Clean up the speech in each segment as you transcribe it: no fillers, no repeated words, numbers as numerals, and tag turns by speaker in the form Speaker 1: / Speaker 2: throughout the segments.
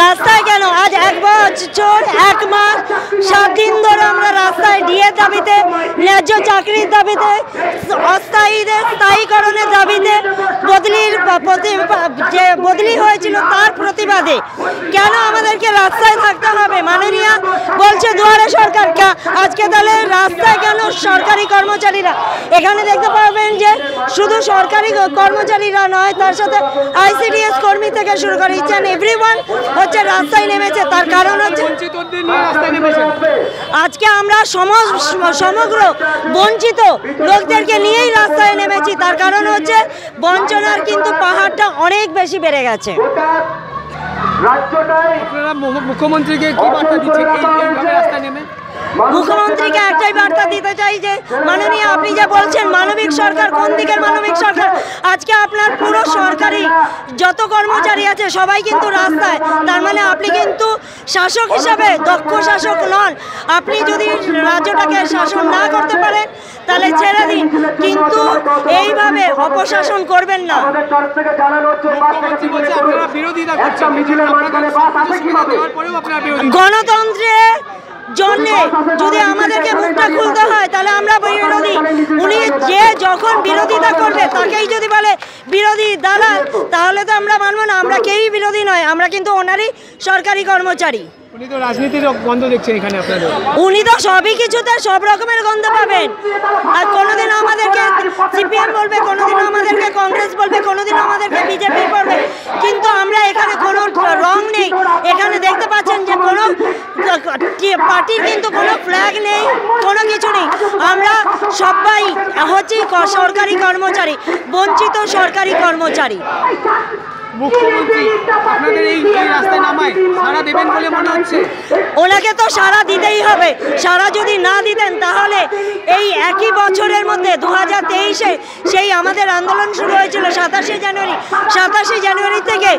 Speaker 1: রাস্তায় কেন আজ 1 বছর 1 মাস 7 দিন ধরে আমরা রাস্তায় ডিএ দাবিতে, ন্যায্য চাকরির দাবিতে, অস্থায়ীদের স্থায়ীকরণের দাবিতে, যে বদলি হয়েছিল তার প্রতিবাদে কেন আমাদেরকে রাস্তায় থাকতে হবে? মাননীয় বলছে দুয়ারে সরকার, আজকে তাহলে রাস্তায় কেন সরকারি কর্মচারীরা? এখানে দেখতে পাবেন যে শুধু সরকারি কর্মচারীরা নয়, তার সাথে আইসিডিএস কর্মী থেকে শুরু করে ইচ অ্যান্ড এভরিওয়ান হচ্ছে রাস্তায় নেমেছে। তার কারণ হচ্ছে আজকে আমরা সমগ্র বঞ্চিত লোকদেরকে নিয়েই রাস্তায় নেমেছি। তার কারণ হচ্ছে বঞ্চনার কিন্তু পাহাড়টা অনেক বেশি বেড়ে গেছে।
Speaker 2: মুখ্যমন্ত্রীকে কি বার্তা দিচ্ছেন এইভাবে রাস্তায় নেমে?
Speaker 1: মুখ্যমন্ত্রীকে একটাই বার্তা দিতে চাই যে মাননীয়, আপনি যে বলছেন মানবিক সরকার, কোন দিকের মানবিক সরকার? আজকে আপনার পুরো সরকারি যত কর্মচারী আছে সবাই কিন্তু রাস্তায়। তার মানে আপনি কিন্তু শাসক হিসাবে দক্ষ শাসক নন। আপনি যদি রাজ্যটাকে শাসন না করতে পারেন তাহলে ছেড়ে দিন, কিন্তু এইভাবে অপশাসন করবেন না। গণতন্ত্রের জন্যে যদি আমাদেরকে মুখটা খুলতে হয় তাহলে আমরা বিরোধী। উনি যে যখন বিরোধিতা করবে তাকেই যদি বলে বিরোধী দালাল, তাহলে তো আমরা মানব না। আমরা কেউই বিরোধী নয়, আমরা কিন্তু ওনারই সরকারি কর্মচারী।
Speaker 2: উনি তো রাজনীতির গন্ধ দেখছেন এখানে আপনাদের।
Speaker 1: উনি তো সবই কিছুতে সব রকমের গন্ধ পাবেন। আর কোনোদিন আমাদেরকে সিপিএম বলবে, কোনোদিন আমাদেরকে কংগ্রেস বলবে, কোনোদিন আমাদেরকে বিজেপি বলবে, কিন্তু আমরা এখানে কোনো রং নেই। এখানে দেখতে পাচ্ছেন যে কোনো পার্টির কিন্তু কোনো ফ্ল্যাগ নেই, কোনো কিছু নেই। আমরা সবাই হচ্ছে সরকারি কর্মচারী, বঞ্চিত সরকারি কর্মচারী।
Speaker 2: মুখ্যমন্ত্রী আপনাদের এই রাস্তায় নামায় সাড়া দেবেন বলে মনে হচ্ছে?
Speaker 1: ওনাকে তো সাড়া দিতেই হবে। সাড়া যদি না দিতেন তাহলে এই একই বছরের মধ্যে 2023-এ সেই আমাদের আন্দোলন শুরু হয়েছিল 27শে জানুয়ারি। 27শে জানুয়ারি থেকে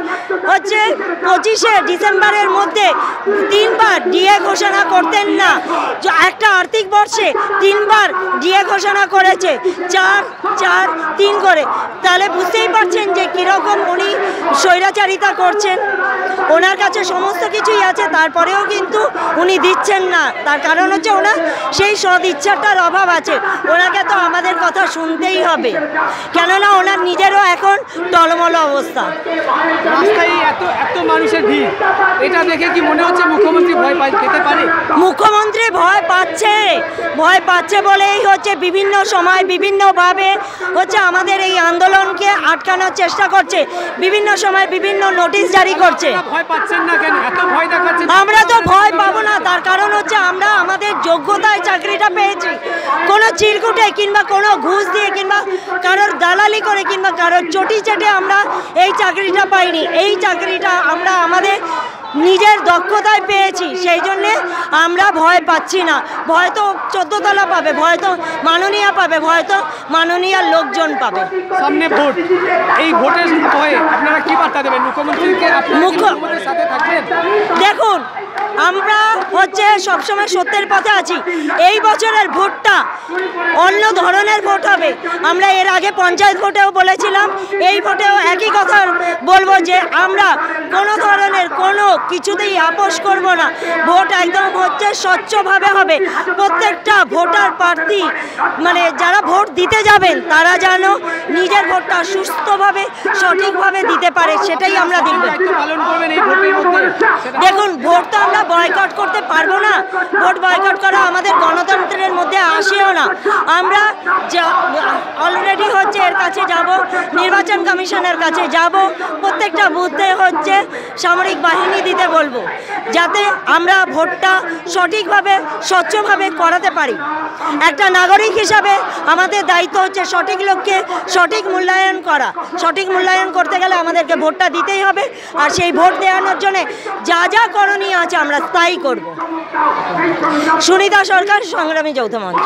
Speaker 1: হচ্ছে 25শে ডিসেম্বরের মধ্যে 3 বার ডিএ ঘোষণা করতেন না। একটা আর্থিক বর্ষে 3 বার ডিএ ঘোষণা করেছে, 4, 4, 3 করে। তাহলে বুঝতেই পারছেন যে কীরকম উনি স্বৈরাচারিতা করছেন। ওনার কাছে সমস্ত কিছুই আছে, তারপরেও কিন্তু উনি দিচ্ছেন না। তার কারণ হচ্ছে ওনার সেই সদ ইচ্ছাটার অভাব আছে। ওনাকে তো আমাদের কথা শুনতেই হবে, কেননা ওনার নিজেরও এখন টলমল অবস্থা।
Speaker 2: রাস্তায় এত মানুষের ভিড়, এটা দেখে কি মনে হচ্ছে মুখ্যমন্ত্রী ভয় পেতে পারে?
Speaker 1: মুখ্যমন্ত্রী ভয় পাচ্ছে বলেই হচ্ছে বিভিন্ন সময় বিভিন্নভাবে হচ্ছে আমাদের এই আন্দোলনকে আটকানোর চেষ্টা করছে, বিভিন্ন সময় বিভিন্ন নোটিশ জারি করছে।
Speaker 2: ভয় পাচ্ছেন না কেন? এত ভয় দেখাচ্ছেন।
Speaker 1: আমরা তো ভয় পাবো না, তার কারণ হচ্ছে আমরা আমাদের যোগ্যতায় চাকরিটা পেয়েছি। কোনো চিরকুটে কিংবা কোনো ঘুষ দিয়ে কিংবা কারোর দালালি করে কিংবা কারোর চটি চেটে আমরা এই চাকরিটা পাইনি। এই চাকরিটা আমরা আমাদের নিজের দক্ষতায় পেয়েছি, সেই জন্যে আমরা ভয় পাচ্ছি না। ভয় তো 14 তলা পাবে, ভয় তো মাননীয় পাবে, ভয় তো মাননীয় লোকজন পাবে।
Speaker 2: সামনে ভোট, এই ভোটের ভয়ে আপনারা কি বার্তা দেবেন মুখ্যমন্ত্রীকে? মুখ্যমন্ত্রীর সাথে থাকবেন?
Speaker 1: দেখুন, আমরা হচ্ছে সবসময় সত্যের পথে আছি। এই বছরের ভোটটা অন্য ধরনের ভোট হবে। আমরা এর আগে পঞ্চায়েত ভোটেও বলেছিলাম, এই ভোটেও একই কথা বলবো যে আমরা কোনো ধরনের কোনো কিছুতেই আপোষ করব না। ভোট একদম হচ্ছে স্বচ্ছভাবে হবে। প্রত্যেকটা ভোটার প্রার্থী মানে যারা ভোট দিতে যাবেন তারা যেন নিজের ভোটটা সুস্থভাবে সঠিকভাবে দিতে পারে, সেটাই আমরা দেখব। দেখুন, ভোট তো আমরা বয়কট করতে পারবো না। ভোট বয়কট করা আমাদের গণতন্ত্রের মধ্যে আসেও না। আমরা অলরেডি হচ্ছে এর কাছে যাব, নির্বাচন কমিশনের কাছে যাব, প্রত্যেকটা বুথে হচ্ছে সামরিক বাহিনী দিতে বলবো, যাতে আমরা ভোটটা সঠিকভাবে স্বচ্ছভাবে করাতে পারি। একটা নাগরিক হিসাবে আমাদের দায়িত্ব হচ্ছে সঠিক লোককে সঠিক মূল্যায়ন করা। সঠিক মূল্যায়ন করতে গেলে আমাদেরকে ভোটটা দিতেই হবে, আর সেই ভোট দেওয়ানোর জন্য যা যা করণীয় আছে আমরা তাই করব। সুনিতা সরকার, সংগ্রামী যৌথ মঞ্চ।